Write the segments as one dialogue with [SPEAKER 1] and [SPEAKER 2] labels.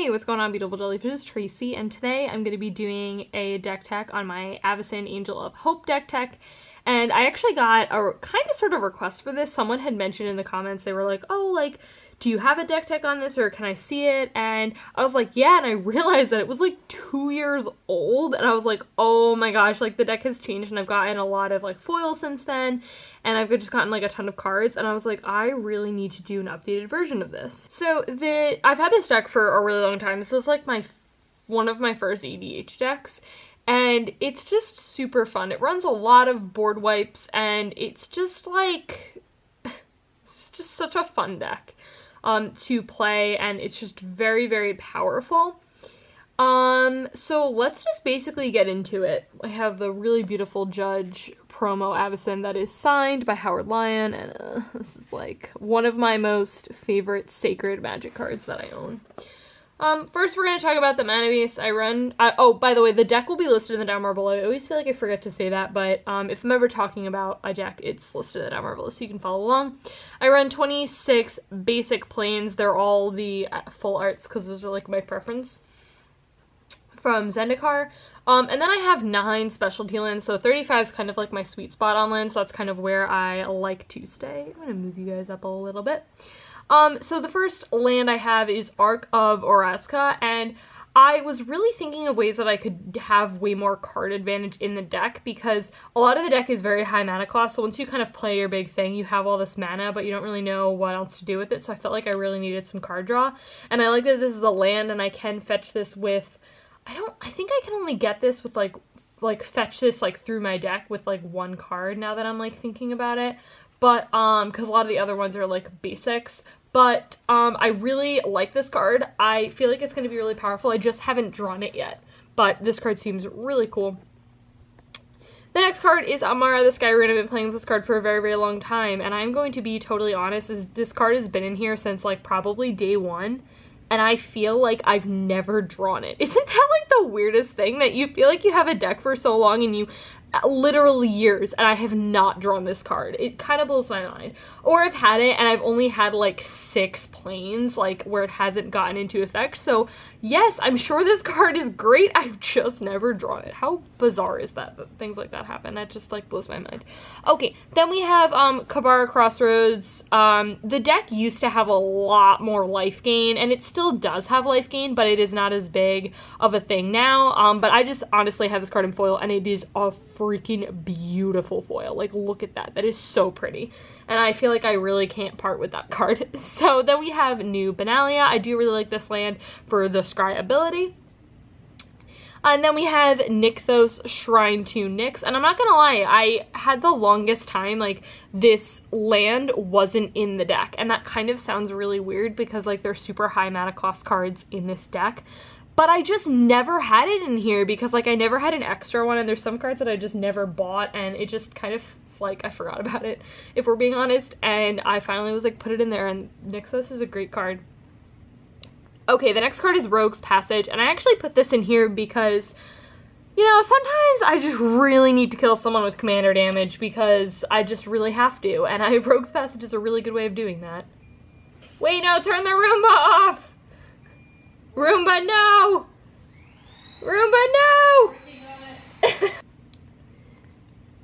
[SPEAKER 1] Hey, what's going on, beautiful jellyfish? It's Tracy, and today I'm going to be doing a deck tech on my Avacyn Angel of Hope deck tech. And I actually got a kind of sort of request for this. Someone had mentioned in the comments, they were like, oh, like, do you have a deck tech on this, or can I see it? And I was like, yeah, and I realized that it was like 2 years old, and I was like, oh my gosh, like the deck has changed, and I've gotten a lot of like foils since then, and I've just gotten like a ton of cards, and I was like, I really need to do an updated version of this. So I've had this deck for a really long time. This was like one of my first EDH decks, and it's just super fun. It runs a lot of board wipes, and it's just like, it's just such a fun deck to play, and it's just very, very powerful. So let's just basically get into it. I have the really beautiful Judge promo Avacyn that is signed by Howard Lyon, and this is like one of my most favorite sacred Magic cards that I own. First we're going to talk about the mana base I run. Oh, by the way, the deck will be listed in the down bar below. I always feel like I forget to say that, but if I'm ever talking about a deck, it's listed in the down bar below, so you can follow along. I run 26 basic planes. They're all the full arts, because those are like my preference from Zendikar. And then I have 9 specialty lands, so 35 is kind of like my sweet spot on lands, so that's kind of where I like to stay. I'm going to move you guys up a little bit. So the first land I have is Arc of Oraska, and I was really thinking of ways that I could have way more card advantage in the deck, because a lot of the deck is very high mana cost, so once you kind of play your big thing, you have all this mana, but you don't really know what else to do with it, so I felt like I really needed some card draw, and I like that this is a land, and I can fetch this with, I think I can only get this with, like fetch this, like, through my deck with, like, 1 card, now that I'm, like, thinking about it. But, because a lot of the other ones are, like, basics. But, I really like this card. I feel like it's going to be really powerful. I just haven't drawn it yet. But this card seems really cool. The next card is Amara the Sky Rune. I've been playing with this card for a very, very long time. And I'm going to be totally honest, this card has been in here since, like, probably day 1. And I feel like I've never drawn it. Isn't that, like, the weirdest thing? That you feel like you have a deck for so long and you literally years, and I have not drawn this card. It kind of blows my mind. Or I've had it and I've only had like 6 planes, like where it hasn't gotten into effect. So yes, I'm sure this card is great. I've just never drawn it. How bizarre is that things like that happen? That just like blows my mind. Okay, then we have Kabara Crossroads. The deck used to have a lot more life gain, and it still does have life gain, but it is not as big of a thing now. But I just honestly have this card in foil, and it is a freaking beautiful foil. Like, look at that. That is so pretty. And I feel like I really can't part with that card. So then we have New Benalia. I do really like this land for the Scry ability. And then we have Nykthos Shrine to Nyx. And I'm not gonna lie, I had the longest time, like, this land wasn't in the deck. And that kind of sounds really weird because, like, there's super high mana cost cards in this deck. But I just never had it in here because, like, I never had an extra one, and there's some cards that I just never bought, and it just kind of, like, I forgot about it, if we're being honest, and I finally was like, put it in there, and Nykthos is a great card. Okay, the next card is Rogue's Passage, and I actually put this in here because, you know, sometimes I just really need to kill someone with commander damage because I just really have to, and Rogue's Passage is a really good way of doing that. Wait, no, turn the Roomba off! Roomba, no! Roomba, no!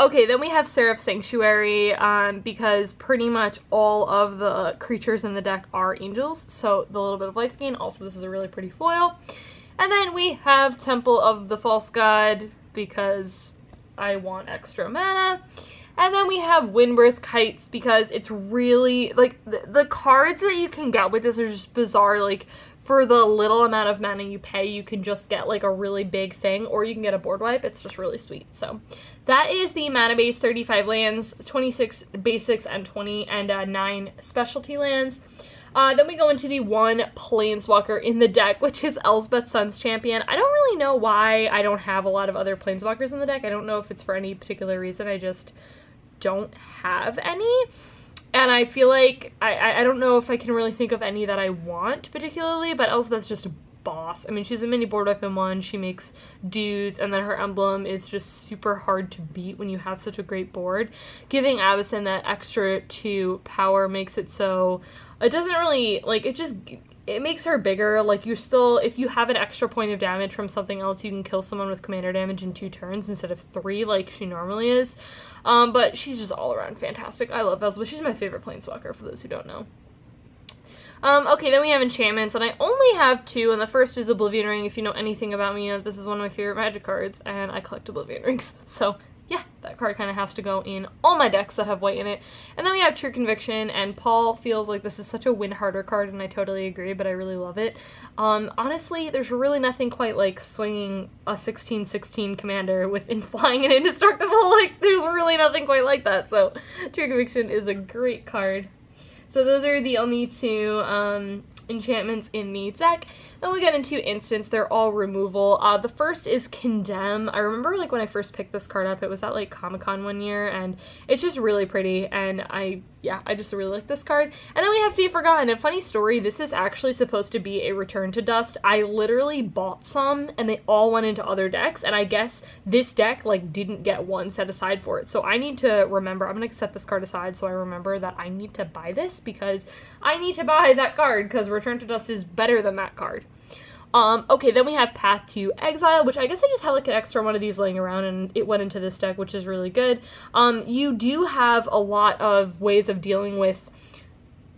[SPEAKER 1] Okay, then we have Seraph Sanctuary, because pretty much all of the creatures in the deck are angels, so the little bit of life gain. Also, this is a really pretty foil. And then we have Temple of the False God, because I want extra mana. And then we have Windbrisk Heights, because it's really, like, the cards that you can get with this are just bizarre. Like, for the little amount of mana you pay, you can just get, like, a really big thing, or you can get a board wipe. It's just really sweet. So that is the mana base, 35 lands, 26 basics, and 9 specialty lands. Then we go into the 1 Planeswalker in the deck, which is Elspeth Sun's Champion. I don't really know why I don't have a lot of other Planeswalkers in the deck. I don't know if it's for any particular reason. I just don't have any. And I feel like, I don't know if I can really think of any that I want particularly, but Elspeth's just a boss. I mean, she's a mini board wipe in 1, she makes dudes, and then her emblem is just super hard to beat when you have such a great board. Giving Avacyn that extra 2 power makes it so, it doesn't really, like, it just it makes her bigger. Like, you're still, if you have an extra point of damage from something else, you can kill someone with commander damage in 2 turns instead of 3 like she normally is. But she's just all around fantastic. I love Elspeth. She's my favorite Planeswalker, for those who don't know. Okay, then we have enchantments, and I only have 2, and the first is Oblivion Ring. If you know anything about me, you know this is one of my favorite Magic cards, and I collect Oblivion Rings. So, yeah, that card kind of has to go in all my decks that have white in it. And then we have True Conviction, and Paul feels like this is such a win harder card, and I totally agree, but I really love it. Honestly, there's really nothing quite like swinging a 16/16 commander with flying and indestructible. Like, there's really nothing quite like that, so True Conviction is a great card. So those are the only 2 enchantments in the deck. Then we get into instants. They're all removal. The first is Condemn. I remember like when I first picked this card up, it was at like Comic-Con one year, and it's just really pretty, and I just really like this card. And then we have Fate Forgotten. And funny story, this is actually supposed to be a Return to Dust. I literally bought some, and they all went into other decks, and I guess this deck like didn't get one set aside for it. So I need to remember, I'm gonna set this card aside so I remember that I need to buy this, because I need to buy that card, because Return to Dust is better than that card. Okay, then we have Path to Exile, which I guess I just had like an extra one of these laying around, and it went into this deck, which is really good. You do have a lot of ways of dealing with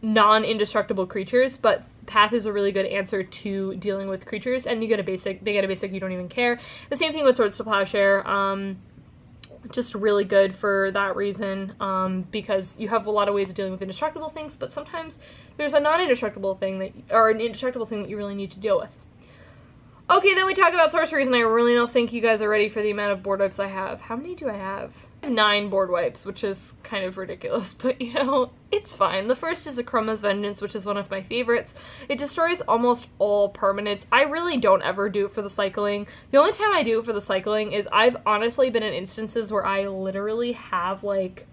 [SPEAKER 1] non-indestructible creatures, but Path is a really good answer to dealing with creatures, and you get a basic, they get a basic, you don't even care. The same thing with Swords to Plowshare. Just really good for that reason, because you have a lot of ways of dealing with indestructible things, but sometimes there's a non-indestructible thing that, or an indestructible thing that you really need to deal with. Okay, then we talk about sorceries, and I really don't think you guys are ready for the amount of board wipes I have. How many do I have? I have 9 board wipes, which is kind of ridiculous, but you know, it's fine. The first is Akroma's Vengeance, which is one of my favorites. It destroys almost all permanents. I really don't ever do it for the cycling. The only time I do it for the cycling is I've honestly been in instances where I literally have like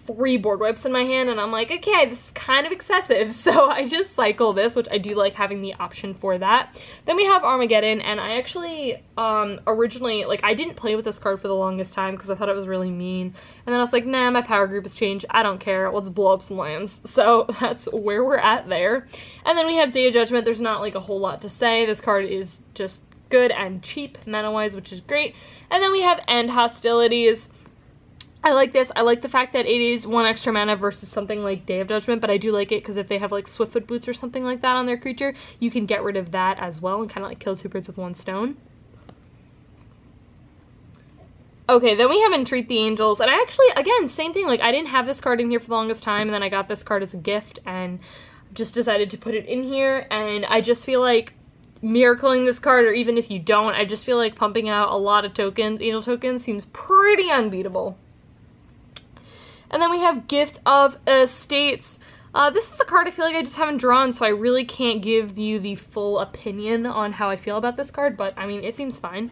[SPEAKER 1] 3 board wipes in my hand, and I'm like, okay, this is kind of excessive, so I just cycle this, which I do like having the option for that. Then we have Armageddon, and I actually, originally, like, I didn't play with this card for the longest time because I thought it was really mean, and then I was like, nah, my power group has changed, I don't care, let's blow up some lands. So that's where we're at there. And then we have Day of Judgment. There's not, like, a whole lot to say. This card is just good and cheap, mana-wise, which is great. And then we have End Hostilities. I like this. I like the fact that it is 1 extra mana versus something like Day of Judgment, but I do like it because if they have like Swiftfoot Boots or something like that on their creature, you can get rid of that as well and kind of like kill 2 birds with 1 stone. Okay, then we have Entreat the Angels, and I actually, again, same thing, like I didn't have this card in here for the longest time, and then I got this card as a gift and just decided to put it in here, and I just feel like miracling this card, or even if you don't, I just feel like pumping out a lot of tokens, angel tokens, seems pretty unbeatable. And then we have Gift of Estates. This is a card I feel like I just haven't drawn, so I really can't give you the full opinion on how I feel about this card, but I mean, it seems fine.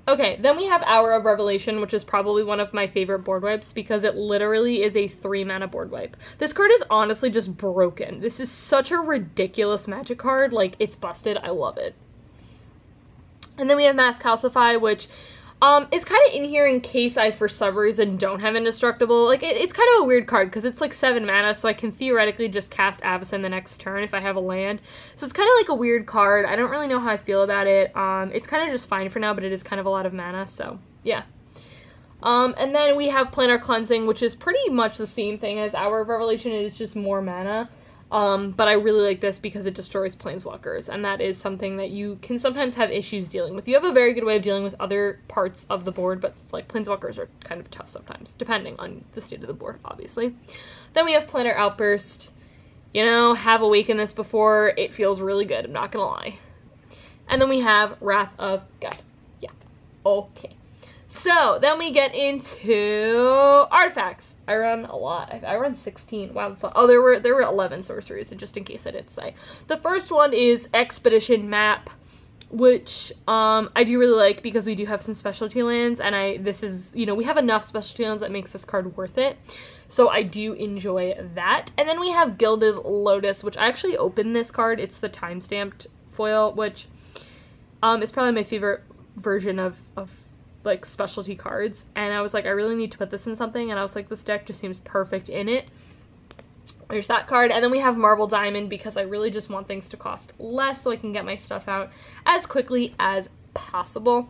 [SPEAKER 1] Okay, then we have Hour of Revelation, which is probably one of my favorite board wipes because it literally is a 3 mana board wipe. This card is honestly just broken. This is such a ridiculous Magic card, like, it's busted. I love it. And then we have Mass Calcify, which is kind of in here in case I, for some reason, don't have Indestructible. Like, it's kind of a weird card because it's like 7 mana, so I can theoretically just cast Avacyn the next turn if I have a land. So it's kind of like a weird card. I don't really know how I feel about it. It's kind of just fine for now, but it is kind of a lot of mana, so yeah. And then we have Planar Cleansing, which is pretty much the same thing as Hour of Revelation. It is just more mana. But I really like this because it destroys Planeswalkers, and that is something that you can sometimes have issues dealing with. You have a very good way of dealing with other parts of the board, but like Planeswalkers are kind of tough sometimes, depending on the state of the board, obviously. Then we have Planar Outburst. You know, have awakened this before. It feels really good, I'm not gonna lie. And then we have Wrath of God. Yeah, okay. So, then we get into artifacts. I run a lot. I run 16. Wow, that's a lot. Oh, there were 11 sorceries, just in case I didn't say. The first one is Expedition Map, which I do really like because we do have some specialty lands, and this is, you know, we have enough specialty lands that makes this card worth it. So I do enjoy that. And then we have Gilded Lotus, which I actually opened this card. It's the time-stamped foil, which is probably my favorite version of like specialty cards, and I was like, I really need to put this in something, and I was like, this deck just seems perfect in it. There's that card. And then we have Marble Diamond because I really just want things to cost less so I can get my stuff out as quickly as possible.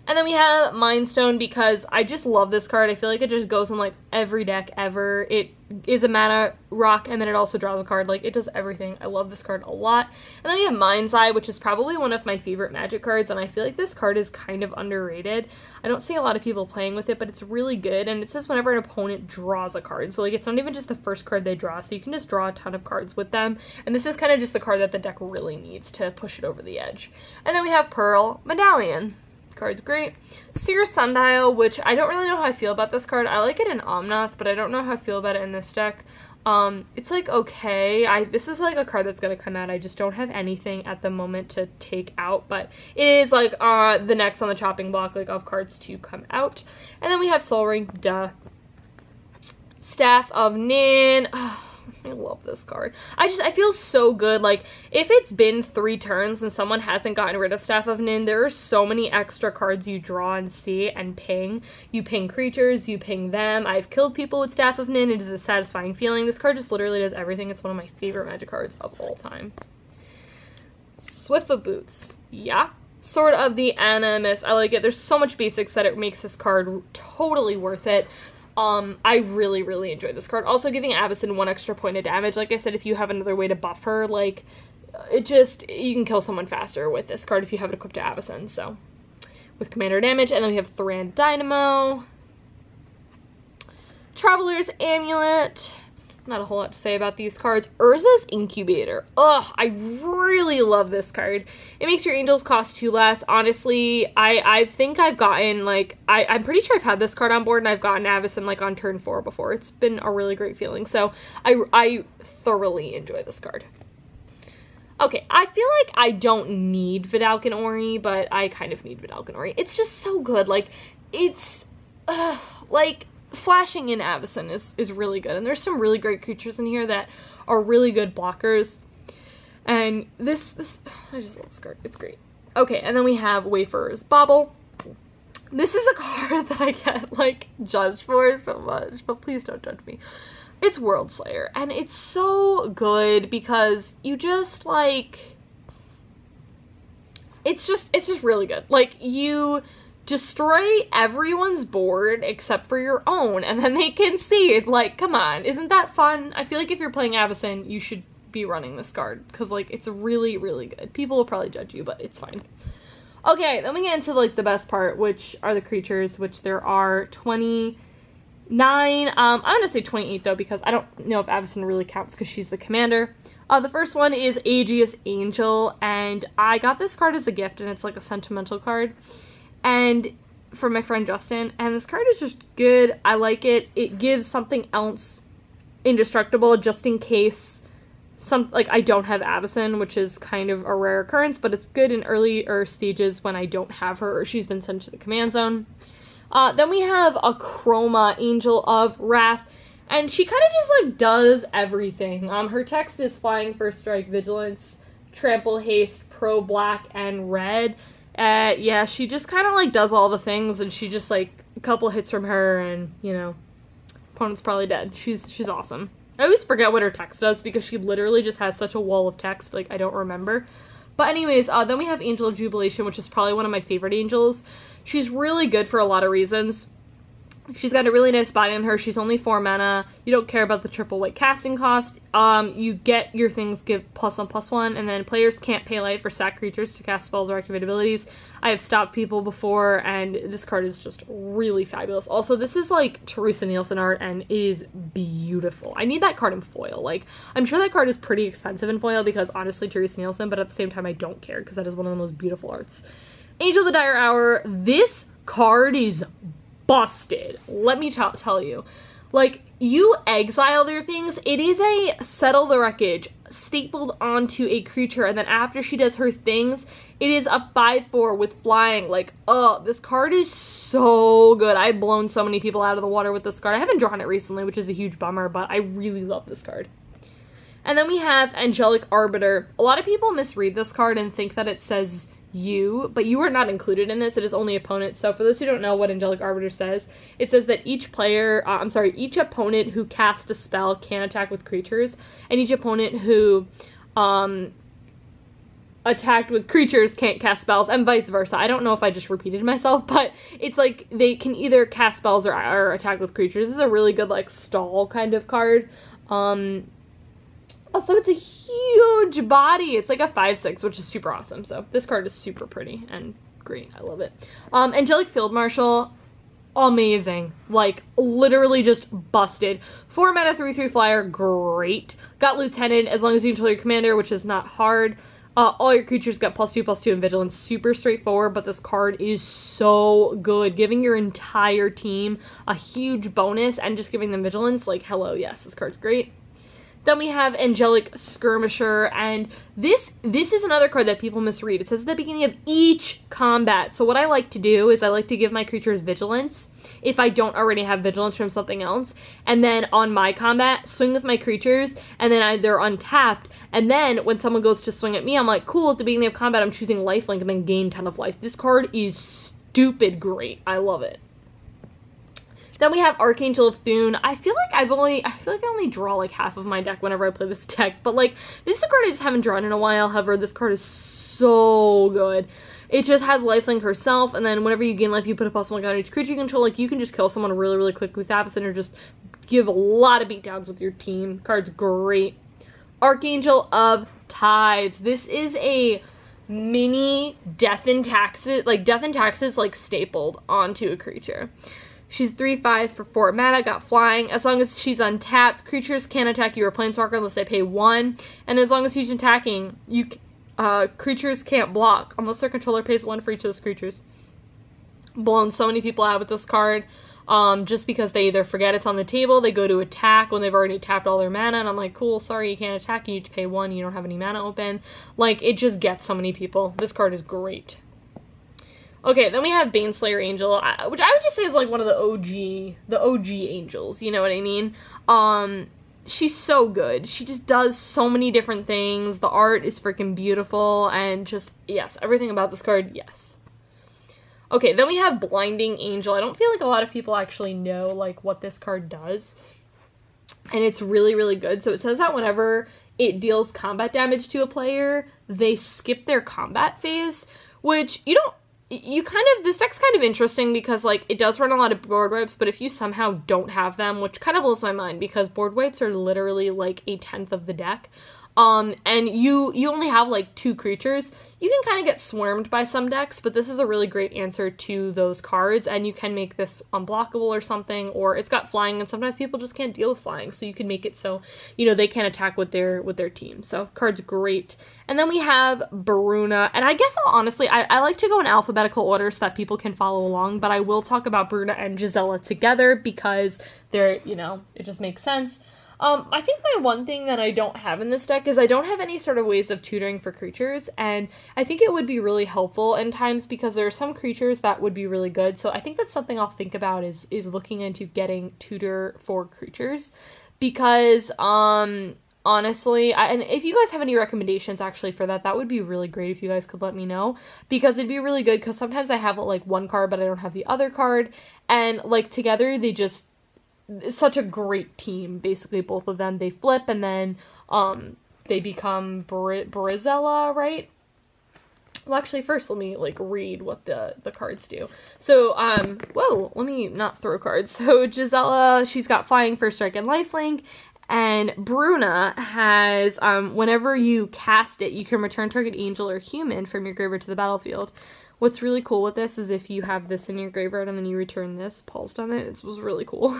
[SPEAKER 1] And then we have Mind Stone because I just love this card. I feel like it just goes in like every deck ever. It is a mana rock and then it also draws a card. Like it does everything. I love this card a lot. And then we have Mind's Eye, which is probably one of my favorite Magic cards, and I feel like this card is kind of underrated. I don't see a lot of people playing with it, but it's really good, and it says whenever an opponent draws a card. So like it's not even just the first card they draw, so you can just draw a ton of cards with them. And this is kind of just the card that the deck really needs to push it over the edge. And then we have Pearl Medallion. Card's great. Seer Sundial, which I don't really know how I feel about this card. I like it in Omnath, but I don't know how I feel about it in this deck. It's like okay. This is like a card that's gonna come out. I just don't have anything at the moment to take out, but it is like the next on the chopping block like of cards to come out. And then we have Soul Ring, duh. Staff of Nin. I love this card. I feel so good. Like, if it's been 3 turns and someone hasn't gotten rid of Staff of Nin, there are so many extra cards you draw and see and ping. You ping creatures, you ping them. I've killed people with Staff of Nin. It is a satisfying feeling. This card just literally does everything. It's one of my favorite Magic cards of all time. Swift of Boots. Yeah. Sword of the Animist. I like it. There's so much basics that it makes this card totally worth it. I really, really enjoy this card. Also giving Avacyn 1 extra point of damage. Like I said, if you have another way to buff her, like, you can kill someone faster with this card if you have it equipped to Avacyn, so. With commander damage. And then we have Thran Dynamo. Traveler's Amulet. Not a whole lot to say about these cards. Urza's Incubator. Ugh, I really love this card. It makes your angels cost 2 less. Honestly, I think I've gotten, like, I'm pretty sure I've had this card on board and I've gotten Avacyn, like, on turn 4 before. It's been a really great feeling. So, I thoroughly enjoy this card. Okay, I feel like I don't need Vidalcan Ori, but I kind of need Vidalcan Ori. It's just so good. Like, it's, like, flashing in Avacyn is really good, and there's some really great creatures in here that are really good blockers, and this I just love this card. It's great. Okay, and then we have Wayfarer's Bauble. This is a card that I get, like, judged for so much, but please don't judge me. It's World Slayer, and it's so good because you just, like, it's just really good. Like, you destroy everyone's board except for your own, and then they can see it. Like, come on, isn't that fun? I feel like if you're playing Avacyn, you should be running this card, because, like, it's really, really good. People will probably judge you, but it's fine. Okay, then we get into, like, the best part, which are the creatures, which there are 29. I'm gonna say 28, though, because I don't know if Avacyn really counts, because she's the commander. The first one is Aegeus Angel, and I got this card as a gift, and it's, like, a sentimental card. And from my friend Justin, and this card is just good. I like it. It gives something else indestructible just in case I don't have Avacyn, which is kind of a rare occurrence, but it's good in earlier stages when I don't have her or she's been sent to the command zone. Then we have a Chroma, Angel of Wrath, and she kind of just, like, does everything. Her text is Flying, First Strike, Vigilance, Trample, Haste, Pro Black, and Red. Yeah, she just kind of, like, does all the things, and she just, like, a couple hits from her, and, you know, opponent's probably dead. She's awesome. I always forget what her text does, because she literally just has such a wall of text, like, I don't remember. But anyways, then we have Angel of Jubilation, which is probably one of my favorite angels. She's really good for a lot of reasons. She's got a really nice body on her. She's only 4 mana. You don't care about the triple white casting cost. You get your things give +1/+1, and then players can't pay life or sack creatures to cast spells or activate abilities. I have stopped people before, and this card is just really fabulous. Also, this is, like, Teresa Nielsen art, and it is beautiful. I need that card in foil. Like, I'm sure that card is pretty expensive in foil because, honestly, Teresa Nielsen, but at the same time, I don't care because that is one of the most beautiful arts. Angel of the Dire Hour. This card is busted. Let me tell you. Like, you exile their things, it is a Settle the Wreckage stapled onto a creature, and then after she does her things, it is a 5/4 with flying. Like, oh, this card is so good. I've blown so many people out of the water with this card. I haven't drawn it recently, which is a huge bummer, but I really love this card. And then we have Angelic Arbiter. A lot of people misread this card and think that it says you, but you are not included in this. It is only opponents. So for those who don't know what Angelic Arbiter says, it says that each opponent who casts a spell can attack with creatures, and each opponent who attacked with creatures can't cast spells, and vice versa. I don't know if I just repeated myself, but it's like they can either cast spells or attack with creatures. This is a really good, like, stall kind of card. Also, it's a huge body. It's like a 5/6, which is super awesome. So this card is super pretty and great. I love it. Angelic Field Marshal, amazing. Like, literally just busted. 4 mana, 3/3 flyer, great. Got Lieutenant as long as you control your commander, which is not hard. All your creatures got +2/+2 in Vigilance. Super straightforward, but this card is so good. Giving your entire team a huge bonus and just giving them Vigilance, like, hello, yes, this card's great. Then we have Angelic Skirmisher, and this is another card that people misread. It says at the beginning of each combat. So what I like to do is I like to give my creatures Vigilance if I don't already have Vigilance from something else. And then on my combat, swing with my creatures, and then they're untapped. And then when someone goes to swing at me, I'm like, cool, at the beginning of combat, I'm choosing Lifelink and then gain 10 of life. This card is stupid great. I love it. Then we have Archangel of Thune. I feel like I only draw like half of my deck whenever I play this deck, but like this is a card I just haven't drawn in a while. However, this card is so good. It just has Lifelink herself, and then whenever you gain life, you put a +1 counter on each creature you control. Like, you can just kill someone really, really quick with Avacyn or just give a lot of beatdowns with your team. Card's great. Archangel of Tides. This is a mini Death and Taxes, like stapled onto a creature. She's 3/5 for 4 mana, got flying. As long as she's untapped, creatures can't attack you or Planeswalker unless they pay 1. And as long as she's attacking, creatures can't block unless their controller pays 1 for each of those creatures. Blown so many people out with this card, just because they either forget it's on the table, they go to attack when they've already tapped all their mana, and I'm like, cool, sorry, you can't attack, you need to pay 1, you don't have any mana open. Like, it just gets so many people. This card is great. Okay, then we have Baneslayer Angel, which I would just say is like one of the OG angels, you know what I mean? She's so good. She just does so many different things. The art is freaking beautiful, and just, yes, everything about this card, yes. Okay, then we have Blinding Angel. I don't feel like a lot of people actually know, like, what this card does, and it's really, really good. So it says that whenever it deals combat damage to a player, they skip their combat phase, which this deck's kind of interesting because, like, it does run a lot of board wipes, but if you somehow don't have them, which kind of blows my mind because board wipes are literally, like, 1/10 of the deck, and you only have, like, 2 creatures, you can kind of get swarmed by some decks, but this is a really great answer to those cards, and you can make this unblockable or something, or it's got flying, and sometimes people just can't deal with flying, so you can make it so, you know, they can't attack with their team. So, card's great. And then we have Bruna, and I guess I like to go in alphabetical order so that people can follow along, but I will talk about Bruna and Gisela together because they're, you know, it just makes sense. I think my one thing that I don't have in this deck is I don't have any sort of ways of tutoring for creatures, and I think it would be really helpful in times because there are some creatures that would be really good, so I think that's something I'll think about is looking into getting tutor for creatures, because, honestly, and if you guys have any recommendations actually for that, that would be really great if you guys could let me know, because it'd be really good, because sometimes I have, like, one card, but I don't have the other card, and, like, together, it's such a great team, basically, both of them. They flip, and then, they become Brizella, right? Well, actually, first, let me, like, read what the cards do. So, whoa, let me not throw cards. So, Gisela, she's got Flying, First Strike, and Lifelink, and Bruna has, whenever you cast it, you can return target angel or human from your graveyard to the battlefield. What's really cool with this is if you have this in your graveyard and then you return this, Paul's done it, it was really cool.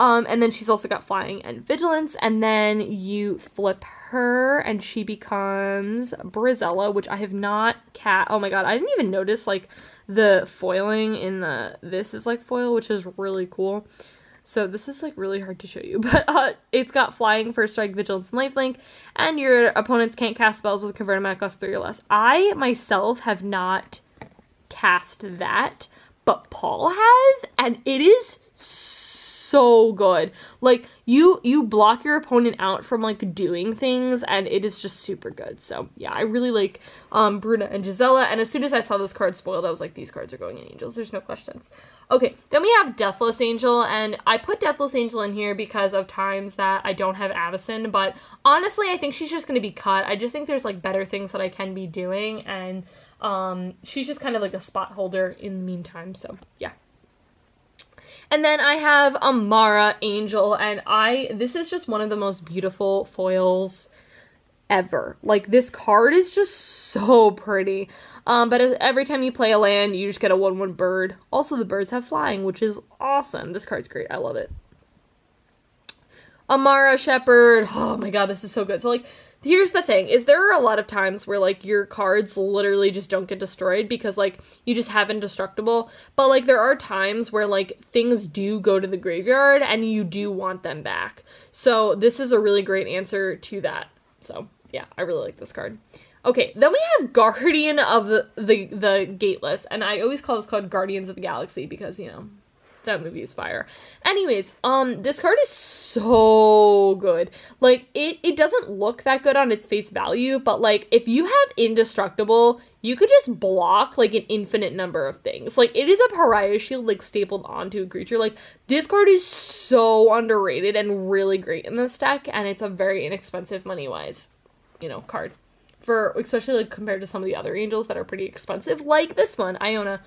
[SPEAKER 1] And then she's also got Flying and Vigilance, and then you flip her and she becomes Brizella, which I have not oh my god, I didn't even notice, like, the foiling in this is, like, foil, which is really cool. So this is, like, really hard to show you, but it's got Flying, First Strike, Vigilance, and Lifelink, and your opponents can't cast spells with a converted mana cost 3 or less. I, myself, have not cast that, but Paul has, and it is so so good. Like, you block your opponent out from, like, doing things, and it is just super good. So, yeah, I really like Bruna and Gisela, and as soon as I saw this card spoiled, I was like, these cards are going in Angels. There's no questions. Okay, then we have Deathless Angel, and I put Deathless Angel in here because of times that I don't have Avacyn, but honestly, I think she's just going to be cut. I just think there's, like, better things that I can be doing, and she's just kind of like a spot holder in the meantime, so yeah. And then I have Amara Angel, and this is just one of the most beautiful foils ever. Like, this card is just so pretty. But every time you play a land, you just get a 1/1 bird. Also, the birds have flying, which is awesome. This card's great. I love it. Amara Shepherd. Oh my god, this is so good. So, like, here's the thing, is there are a lot of times where, like, your cards literally just don't get destroyed because, like, you just have Indestructible. But, like, there are times where, like, things do go to the graveyard and you do want them back. So, this is a really great answer to that. So, yeah, I really like this card. Okay, then we have Guardian of the Gateless, and I always call this called Guardians of the Galaxy because, you know, that movie is fire. Anyways, this card is so good. Like, it doesn't look that good on its face value, but, like, if you have Indestructible, you could just block, like, an infinite number of things. Like, it is a Pariah Shield, like, stapled onto a creature. Like, this card is so underrated and really great in this deck, and it's a very inexpensive money-wise, you know, card. Especially, like, compared to some of the other Angels that are pretty expensive, like this one, Iona.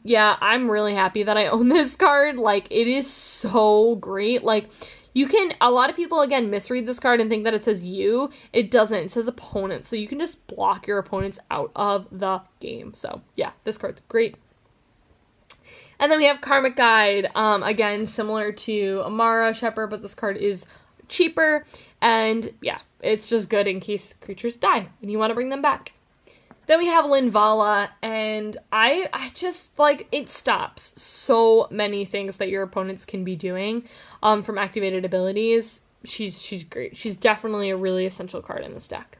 [SPEAKER 1] Yeah, I'm really happy that I own this card. Like, it is so great. Like, a lot of people, again, misread this card and think that it says you. It doesn't. It says opponent. So you can just block your opponents out of the game. So, yeah, this card's great. And then we have Karmic Guide. Again, similar to Amara Shepherd, but this card is cheaper. And, yeah, it's just good in case creatures die and you want to bring them back. Then we have Linvala, and I just, like, it stops so many things that your opponents can be doing from activated abilities. She's great. She's definitely a really essential card in this deck.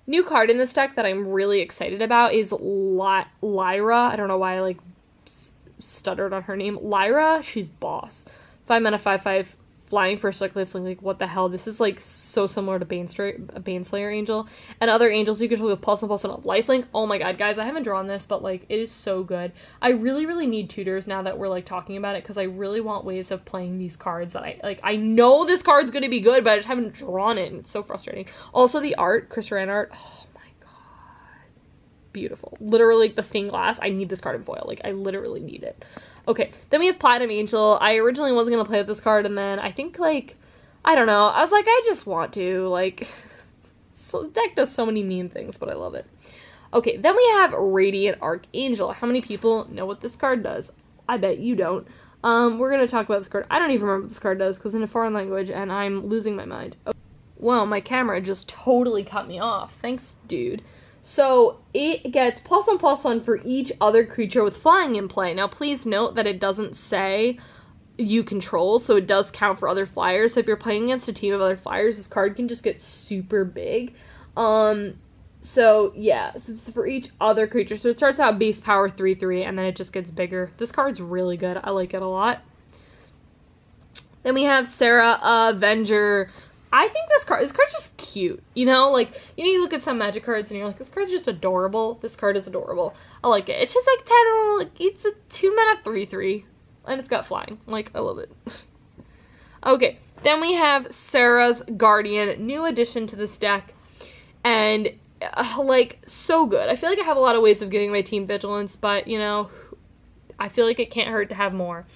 [SPEAKER 1] New card in this deck that I'm really excited about is Lyra. I don't know why I, like, stuttered on her name. Lyra, she's boss. 5 mana, 5/5. Flying for life, like, what the hell? This is, like, so similar to Baneslayer Angel. And other Angels you control with +1/+1 lifelink. Oh my god, guys, I haven't drawn this, but, like, it is so good. I really, really need tutors now that we're, like, talking about it, because I really want ways of playing these cards that I know this card's gonna be good, but I just haven't drawn it, and it's so frustrating. Also, the art, Chris Ryan art, oh my god. Beautiful. Literally, like, the stained glass, I need this card in foil. Like, I literally need it. Okay, then we have Platinum Angel. I originally wasn't going to play with this card, and then I think, like, I don't know. I was like, I just want to, like, so the deck does so many mean things, but I love it. Okay, then we have Radiant Archangel. How many people know what this card does? I bet you don't. We're going to talk about this card. I don't even remember what this card does, because in a foreign language, and I'm losing my mind. Okay. Well, my camera just totally cut me off. Thanks, dude. So, it gets +1/+1 for each other creature with flying in play. Now, please note that it doesn't say you control, so it does count for other flyers. So, if you're playing against a team of other flyers, this card can just get super big. So, yeah, so it's for each other creature. So, it starts out base power 3/3, and then it just gets bigger. This card's really good. I like it a lot. Then we have Sarah Avenger. I think this card's just cute, you know? Like, you look at some Magic cards and you're like, this card's just adorable. This card is adorable. I like it. It's just like 10, like, it's a 2 mana 3/3, and it's got flying. Like, I love it. Okay, then we have Sarah's Guardian, new addition to this deck, and, like, so good. I feel like I have a lot of ways of giving my team Vigilance, but, you know, I feel like it can't hurt to have more.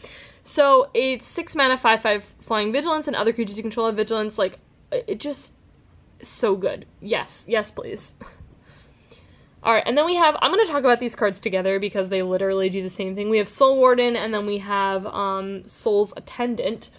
[SPEAKER 1] So, it's 6 mana, 5/5 flying Vigilance, and other creatures you control have Vigilance. Like, it just, so good. Yes, yes, please. Alright, and then we have, I'm going to talk about these cards together because they literally do the same thing. We have Soul Warden, and then we have Soul's Attendant.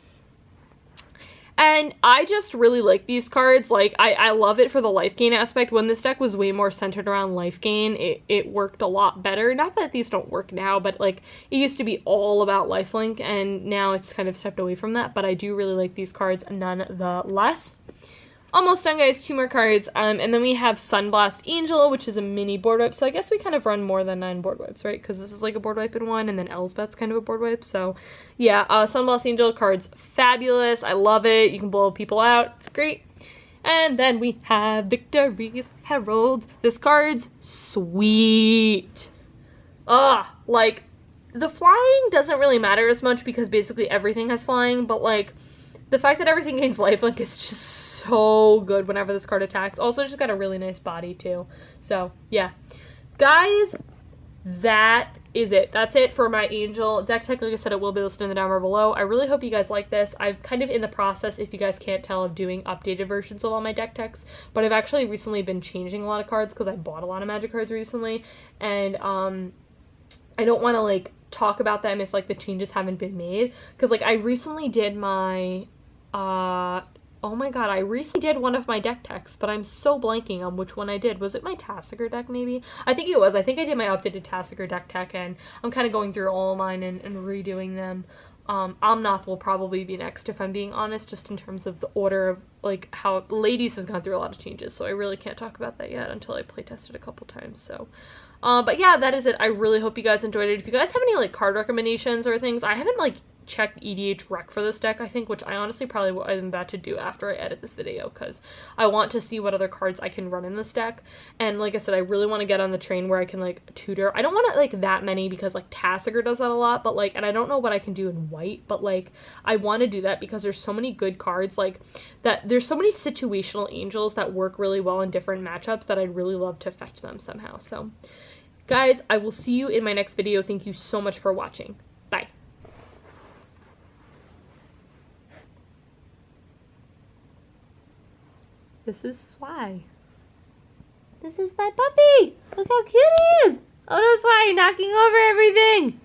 [SPEAKER 1] And I just really like these cards. Like, I love it for the life gain aspect. When this deck was way more centered around life gain, it worked a lot better. Not that these don't work now, but, like, it used to be all about lifelink, and now it's kind of stepped away from that. But I do really like these cards nonetheless. Almost done, guys. 2 more cards. And then we have Sunblast Angel, which is a mini board wipe. So I guess we kind of run more than 9 board wipes, right? Because this is like a board wipe in one, and then Elsbeth's kind of a board wipe. So yeah, Sunblast Angel card's fabulous. I love it. You can blow people out. It's great. And then we have Victory's Heralds. This card's sweet. Like, the flying doesn't really matter as much because basically everything has flying, but like, the fact that everything gains lifelink is just so good whenever this card attacks. Also, just got a really nice body too. So yeah, guys, that is it. That's it for my Angel deck tech. Like I said, it will be listed in the down bar below. I really hope you guys like this. I'm kind of in the process, if you guys can't tell, of doing updated versions of all my deck techs, but I've actually recently been changing a lot of cards because I bought a lot of Magic cards recently, and I don't want to like talk about them if like the changes haven't been made, because like I recently did my oh my god, I recently did one of my deck techs, but I'm so blanking on which one I did. Was it my Tassiger deck, maybe? I think it was. I think I did my updated Tassiger deck tech, and I'm kind of going through all of mine and redoing them. Omnath will probably be next, if I'm being honest, just in terms of the order of, like, how Ladies has gone through a lot of changes, so I really can't talk about that yet until I playtest it a couple times, so. But yeah, that is it. I really hope you guys enjoyed it. If you guys have any, like, card recommendations or things, I haven't, like, check EDH rec for this deck, I think, which I honestly probably what I'm about to do after I edit this video, because I want to see what other cards I can run in this deck. And like I said, I really want to get on the train where I can like tutor. I don't want to like that many because like Tassiger does that a lot, but like, and I don't know what I can do in white, but like I want to do that because there's so many good cards like that. There's so many situational angels that work really well in different matchups that I'd really love to fetch them somehow. So guys, I will see you in my next video. Thank you so much for watching. Bye. This is Swai. This is my puppy! Look how cute he is! Oh no, Swai, you're knocking over everything!